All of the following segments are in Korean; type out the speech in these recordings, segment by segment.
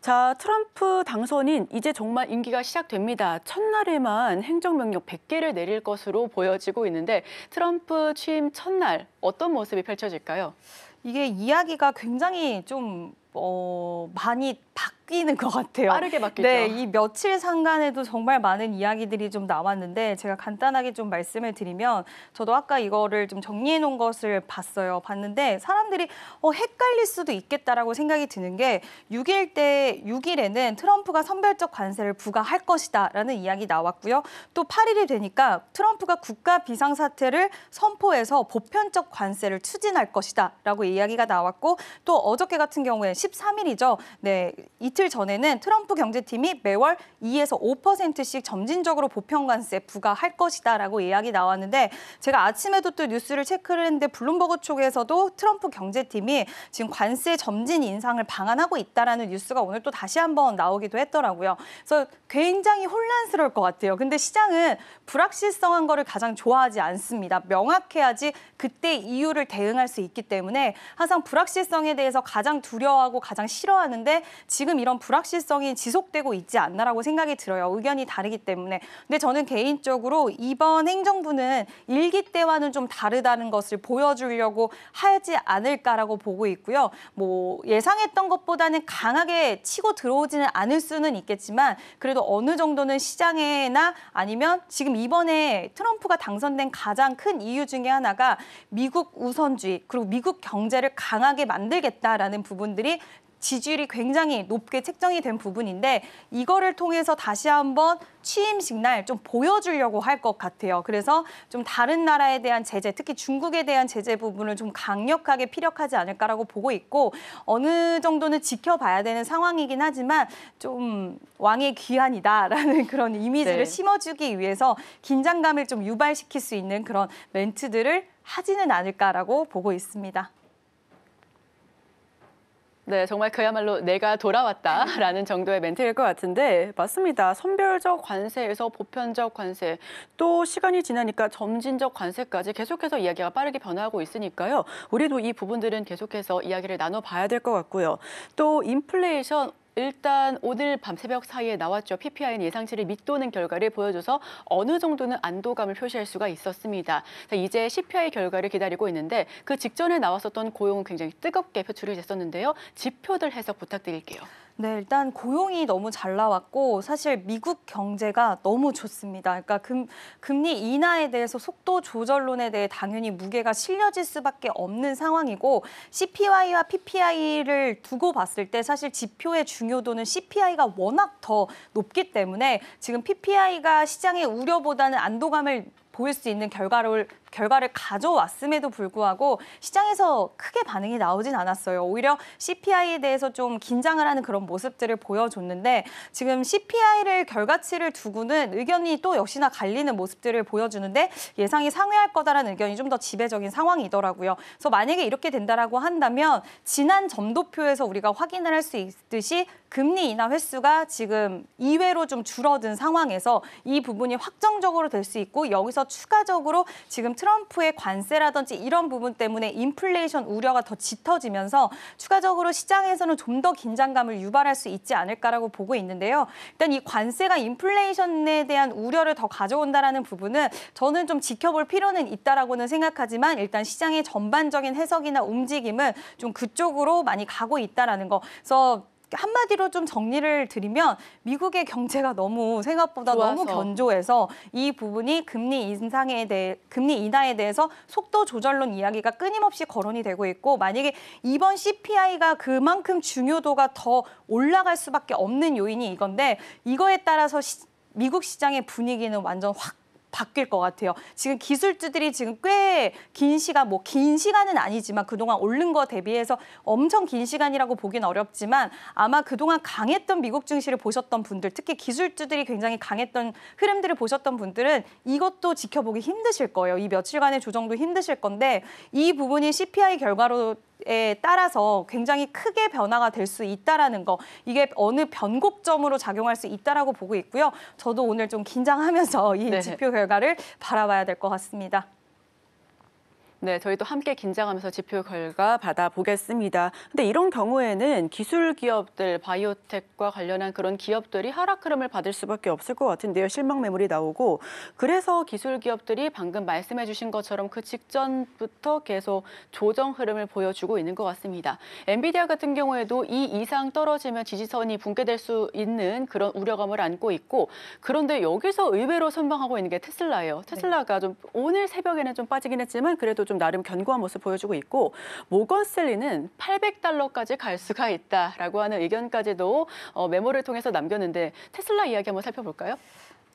자, 트럼프 당선인 이제 정말 임기가 시작됩니다. 첫날에만 행정명령 100개를 내릴 것으로 보여지고 있는데 트럼프 취임 첫날 어떤 모습이 펼쳐질까요? 이게 이야기가 굉장히 좀 많이 바뀌는 것 같아요. 빠르게 바뀌죠. 네, 이 며칠 상간에도 정말 많은 이야기들이 좀 나왔는데 제가 간단하게 좀 말씀을 드리면 저도 아까 이거를 좀 정리해 놓은 것을 봤는데 사람들이 헷갈릴 수도 있겠다라고 생각이 드는 게 6일에는 트럼프가 선별적 관세를 부과할 것이다라는 이야기 나왔고요. 또 8일이 되니까 트럼프가 국가 비상사태를 선포해서 보편적 관세를 추진할 것이다라고 이야기가 나왔고 또 어저께 같은 경우에 13일이죠. 네, 이틀 전에는 트럼프 경제팀이 매월 2에서 5%씩 점진적으로 보편관세 부과할 것이다라고 이야기 나왔는데 제가 아침에도 또 뉴스를 체크를 했는데 블룸버그 쪽에서도 트럼프 경제팀이 지금 관세 점진 인상을 방한하고 있다라는 뉴스가 오늘 또 다시 한번 나오기도 했더라고요. 그래서 굉장히 혼란스러울 것 같아요. 근데 시장은 불확실성한 거를 가장 좋아하지 않습니다. 명확해야지 그때 이유를 대응할 수 있기 때문에 항상 불확실성에 대해서 가장 두려워하고 가장 싫어하는데 지금 이런 불확실성이 지속되고 있지 않나라고 생각이 들어요. 의견이 다르기 때문에. 근데 저는 개인적으로 이번 행정부는 일기 때와는 좀 다르다는 것을 보여주려고 하지 않을까라고 보고 있고요. 뭐 예상했던 것보다는 강하게 치고 들어오지는 않을 수는 있겠지만 그래도 어느 정도는 시장에나 아니면 지금 이번에 트럼프가 당선된 가장 큰 이유 중에 하나가 미국 우선주의 그리고 미국 경제를 강하게 만들겠다라는 부분들이 지지율이 굉장히 높게 책정이 된 부분인데 이거를 통해서 다시 한번 취임식 날 좀 보여주려고 할 것 같아요. 그래서 좀 다른 나라에 대한 제재, 특히 중국에 대한 제재 부분을 좀 강력하게 피력하지 않을까라고 보고 있고 어느 정도는 지켜봐야 되는 상황이긴 하지만 좀 왕의 귀환이다라는 그런 이미지를 심어주기 위해서 긴장감을 좀 유발시킬 수 있는 그런 멘트들을 하지는 않을까라고 보고 있습니다. 네, 정말 그야말로 내가 돌아왔다라는 정도의 멘트일 것 같은데 맞습니다. 선별적 관세에서 보편적 관세, 또 시간이 지나니까 점진적 관세까지 계속해서 이야기가 빠르게 변화하고 있으니까요. 우리도 이 부분들은 계속해서 이야기를 나눠봐야 될 것 같고요. 또 인플레이션 일단 오늘 밤새벽 사이에 나왔죠. PPI는 예상치를 밑도는 결과를 보여줘서 어느 정도는 안도감을 표시할 수가 있었습니다. 이제 CPI 결과를 기다리고 있는데 그 직전에 나왔었던 고용은 굉장히 뜨겁게 표출이 됐었는데요. 지표들 해석 부탁드릴게요. 네, 일단 고용이 너무 잘 나왔고 사실 미국 경제가 너무 좋습니다. 그러니까 금리 인하에 대해서 속도 조절론에 대해 당연히 무게가 실려질 수밖에 없는 상황이고 CPI와 PPI를 두고 봤을 때 사실 지표의 중요도는 CPI가 워낙 더 높기 때문에 지금 PPI가 시장의 우려보다는 안도감을 보일 수 있는 결과를 가져왔음에도 불구하고 시장에서 크게 반응이 나오진 않았어요. 오히려 CPI에 대해서 좀 긴장을 하는 그런 모습들을 보여줬는데 지금 CPI를 결과치를 두고는 의견이 또 역시나 갈리는 모습들을 보여주는데 예상이 상회할 거다라는 의견이 좀 더 지배적인 상황이더라고요. 그래서 만약에 이렇게 된다라고 한다면 지난 점도표에서 우리가 확인을 할 수 있듯이 금리 인하 횟수가 지금 2회로 좀 줄어든 상황에서 이 부분이 확정적으로 될 수 있고 여기서 추가적으로 지금 트럼프의 관세라든지 이런 부분 때문에 인플레이션 우려가 더 짙어지면서 추가적으로 시장에서는 좀 더 긴장감을 유발할 수 있지 않을까라고 보고 있는데요. 일단 이 관세가 인플레이션에 대한 우려를 더 가져온다라는 부분은 저는 좀 지켜볼 필요는 있다라고는 생각하지만 일단 시장의 전반적인 해석이나 움직임은 좀 그쪽으로 많이 가고 있다라는 거. 그래서 한마디로 좀 정리를 드리면 미국의 경제가 너무 생각보다 너무 견조해서 이 부분이 금리 인하에 대해서 속도 조절론 이야기가 끊임없이 거론이 되고 있고 만약에 이번 CPI가 그만큼 중요도가 더 올라갈 수밖에 없는 요인이 이건데 이거에 따라서 미국 시장의 분위기는 완전 확 바뀔 것 같아요. 지금 기술주들이 지금 꽤 긴 시간은 아니지만 그동안 오른 거 대비해서 엄청 긴 시간이라고 보긴 어렵지만 아마 그동안 강했던 미국 증시를 보셨던 분들, 특히 기술주들이 굉장히 강했던 흐름들을 보셨던 분들은 이것도 지켜보기 힘드실 거예요. 이 며칠간의 조정도 힘드실 건데 이 부분이 CPI 결과로에 따라서 굉장히 크게 변화가 될 수 있다라는 거, 이게 어느 변곡점으로 작용할 수 있다라고 보고 있고요. 저도 오늘 좀 긴장하면서 이 지표 결과를 바라봐야 될 것 같습니다. 네, 저희도 함께 긴장하면서 지표 결과 받아보겠습니다. 근데 이런 경우에는 기술 기업들, 바이오텍과 관련한 그런 기업들이 하락 흐름을 받을 수밖에 없을 것 같은데요. 실망 매물이 나오고 그래서 기술 기업들이 방금 말씀해 주신 것처럼 그 직전부터 계속 조정 흐름을 보여주고 있는 것 같습니다. 엔비디아 같은 경우에도 이 이상 떨어지면 지지선이 붕괴될 수 있는 그런 우려감을 안고 있고 그런데 여기서 의외로 선방하고 있는 게 테슬라예요. 테슬라가 좀 오늘 새벽에는 좀 빠지긴 했지만 그래도 좀 나름 견고한 모습 보여주고 있고 모건스탠리는 $800까지 갈 수가 있다라고 하는 의견까지도 메모를 통해서 남겼는데 테슬라 이야기 한번 살펴볼까요?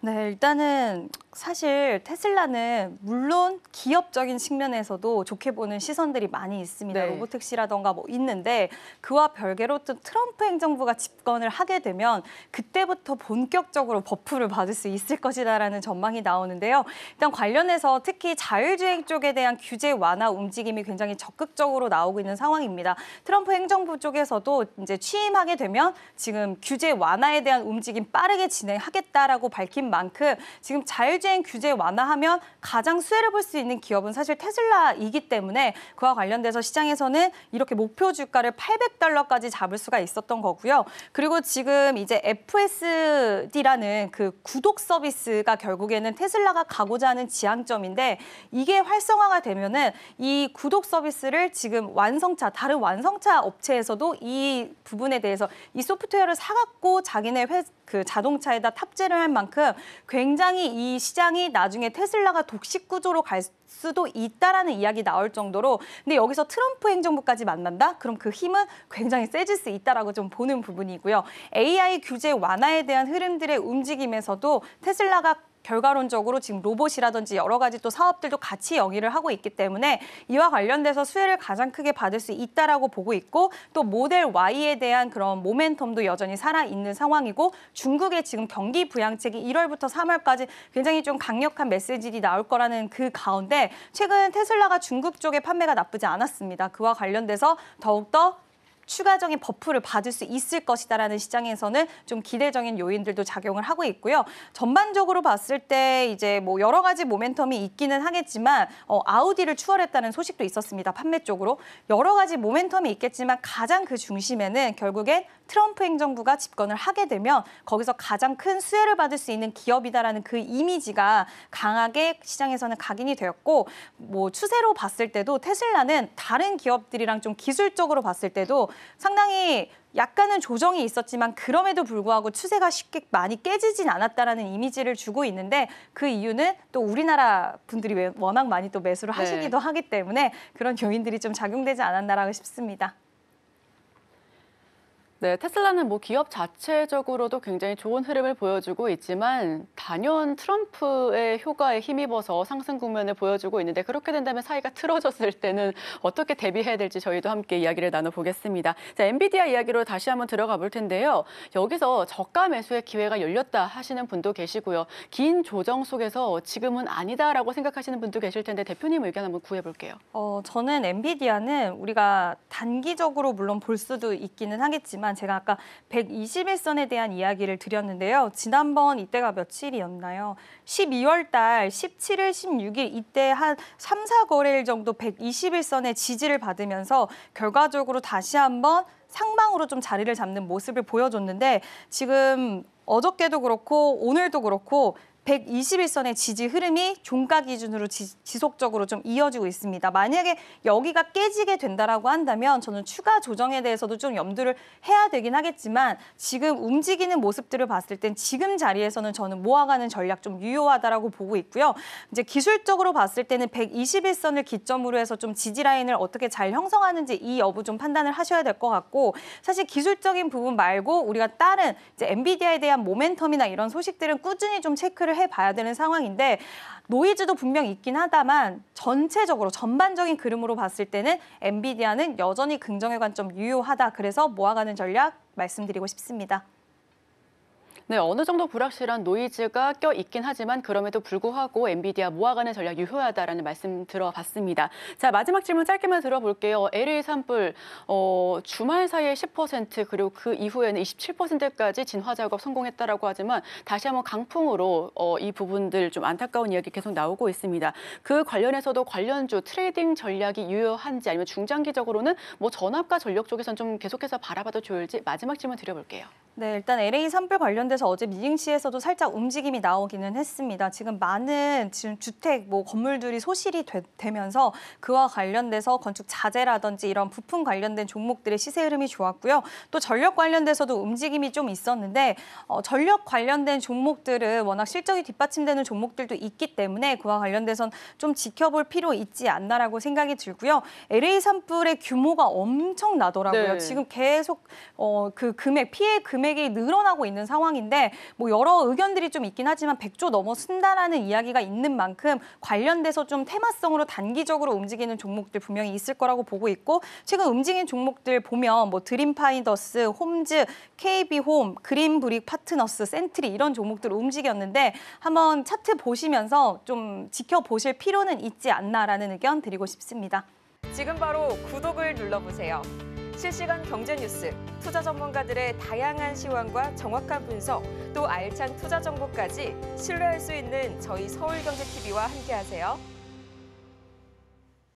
네, 일단은 사실 테슬라는 물론 기업적인 측면에서도 좋게 보는 시선들이 많이 있습니다. 네. 로보택시라던가 뭐 있는데 그와 별개로 또 트럼프 행정부가 집권을 하게 되면 그때부터 본격적으로 버프를 받을 수 있을 것이다라는 전망이 나오는데요. 일단 관련해서 특히 자율주행 쪽에 대한 규제 완화 움직임이 굉장히 적극적으로 나오고 있는 상황입니다. 트럼프 행정부 쪽에서도 이제 취임하게 되면 지금 규제 완화에 대한 움직임 빠르게 진행하겠다라고 밝힌 만큼 지금 자율주행 규제 완화하면 가장 수혜를 볼 수 있는 기업은 사실 테슬라이기 때문에 그와 관련돼서 시장에서는 이렇게 목표 주가를 $800까지 잡을 수가 있었던 거고요. 그리고 지금 이제 FSD라는 그 구독 서비스가 결국에는 테슬라가 가고자 하는 지향점인데 이게 활성화가 되면은 이 구독 서비스를 지금 다른 완성차 업체에서도 이 부분에 대해서 이 소프트웨어를 사갖고 자기네 그 자동차에다 탑재를 할 만큼 굉장히 이 시장이 나중에 테슬라가 독식 구조로 갈 수도 있다라는 이야기 나올 정도로 근데 여기서 트럼프 행정부까지 만난다? 그럼 그 힘은 굉장히 세질 수 있다라고 좀 보는 부분이고요. AI 규제 완화에 대한 흐름들의 움직임에서도 테슬라가 결과론적으로 지금 로봇이라든지 여러 가지 또 사업들도 같이 영위를 하고 있기 때문에 이와 관련돼서 수혜를 가장 크게 받을 수 있다라고 보고 있고 또 모델 Y에 대한 그런 모멘텀도 여전히 살아있는 상황이고 중국의 지금 경기 부양책이 1월부터 3월까지 굉장히 좀 강력한 메시지들이 나올 거라는 그 가운데 최근 테슬라가 중국 쪽의 판매가 나쁘지 않았습니다. 그와 관련돼서 더욱더 추가적인 버프를 받을 수 있을 것이다라는 시장에서는 좀 기대적인 요인들도 작용을 하고 있고요. 전반적으로 봤을 때 이제 뭐 여러 가지 모멘텀이 있기는 하겠지만 아우디를 추월했다는 소식도 있었습니다. 판매 쪽으로. 여러 가지 모멘텀이 있겠지만 가장 그 중심에는 결국엔 트럼프 행정부가 집권을 하게 되면 거기서 가장 큰 수혜를 받을 수 있는 기업이다라는 그 이미지가 강하게 시장에서는 각인이 되었고 뭐 추세로 봤을 때도 테슬라는 다른 기업들이랑 좀 기술적으로 봤을 때도 상당히 약간은 조정이 있었지만 그럼에도 불구하고 추세가 쉽게 많이 깨지진 않았다라는 이미지를 주고 있는데 그 이유는 또 우리나라 분들이 워낙 많이 또 매수를 하시기도 하기 때문에 그런 요인들이 좀 작용되지 않았나라고 싶습니다. 네, 테슬라는 뭐 기업 자체적으로도 굉장히 좋은 흐름을 보여주고 있지만 단연 트럼프의 효과에 힘입어서 상승 국면을 보여주고 있는데 그렇게 된다면 사이가 틀어졌을 때는 어떻게 대비해야 될지 저희도 함께 이야기를 나눠보겠습니다. 자, 엔비디아 이야기로 다시 한번 들어가 볼 텐데요. 여기서 저가 매수의 기회가 열렸다 하시는 분도 계시고요. 긴 조정 속에서 지금은 아니다라고 생각하시는 분도 계실 텐데 대표님 의견 한번 구해볼게요. 저는 엔비디아는 우리가 단기적으로 물론 볼 수도 있기는 하겠지만 제가 아까 121선에 대한 이야기를 드렸는데요. 지난번 이때가 며칠이었나요? 12월 달 17일, 16일 이때 한 3, 4거래일 정도 121선의 지지를 받으면서 결과적으로 다시 한번 상방으로 좀 자리를 잡는 모습을 보여줬는데 지금 어저께도 그렇고 오늘도 그렇고 121선의 지지 흐름이 종가 기준으로 지속적으로 좀 이어지고 있습니다. 만약에 여기가 깨지게 된다라고 한다면 저는 추가 조정에 대해서도 좀 염두를 해야 되긴 하겠지만 지금 움직이는 모습들을 봤을 땐 지금 자리에서는 저는 모아가는 전략 좀 유효하다라고 보고 있고요. 이제 기술적으로 봤을 때는 121선을 기점으로 해서 좀 지지 라인을 어떻게 잘 형성하는지 이 여부 좀 판단을 하셔야 될 것 같고 사실 기술적인 부분 말고 우리가 다른 이제 엔비디아에 대한 모멘텀이나 이런 소식들은 꾸준히 좀 체크를 해봐야 되는 상황인데 노이즈도 분명 있긴 하다만 전체적으로 전반적인 그림으로 봤을 때는 엔비디아는 여전히 긍정의 관점 유효하다. 그래서 모아가는 전략 말씀드리고 싶습니다. 네, 어느 정도 불확실한 노이즈가 껴 있긴 하지만 그럼에도 불구하고 엔비디아 모아가는 전략 유효하다라는 말씀 들어봤습니다. 자, 마지막 질문 짧게만 들어볼게요. LA 산불 주말 사이에 10% 그리고 그 이후에는 27%까지 진화 작업 성공했다라고 하지만 다시 한번 강풍으로 이 부분들 좀 안타까운 이야기 계속 나오고 있습니다. 그 관련해서도 관련주 트레이딩 전략이 유효한지 아니면 중장기적으로는 뭐 전압과 전력 쪽에선 좀 계속해서 바라봐도 좋을지 마지막 질문 드려볼게요. 네, 일단 LA 산불 관련돼서 어제 미증시에서도 살짝 움직임이 나오기는 했습니다. 지금 많은 주택, 건물들이 소실이 되면서 그와 관련돼서 건축 자재라든지 이런 부품 관련된 종목들의 시세 흐름이 좋았고요. 또 전력 관련돼서도 움직임이 좀 있었는데 전력 관련된 종목들은 워낙 실적이 뒷받침되는 종목들도 있기 때문에 그와 관련돼선 좀 지켜볼 필요 있지 않나라고 생각이 들고요. LA 산불의 규모가 엄청나더라고요. 네. 지금 계속 그 피해 금액이 늘어나고 있는 상황인데 여러 의견들이 좀 있긴 하지만 100조 넘어선다라는 이야기가 있는 만큼 관련돼서 좀 테마성으로 단기적으로 움직이는 종목들 분명히 있을 거라고 보고 있고 최근 움직인 종목들 보면 드림파이더스, 홈즈, KB홈, 그린브릭 파트너스, 센트리 이런 종목들 움직였는데 한번 차트 보시면서 좀 지켜보실 필요는 있지 않나라는 의견 드리고 싶습니다. 지금 바로 구독을 눌러보세요. 실시간 경제 뉴스, 투자 전문가들의 다양한 시황과 정확한 분석, 또 알찬 투자 정보까지 신뢰할 수 있는 저희 서울경제TV와 함께하세요.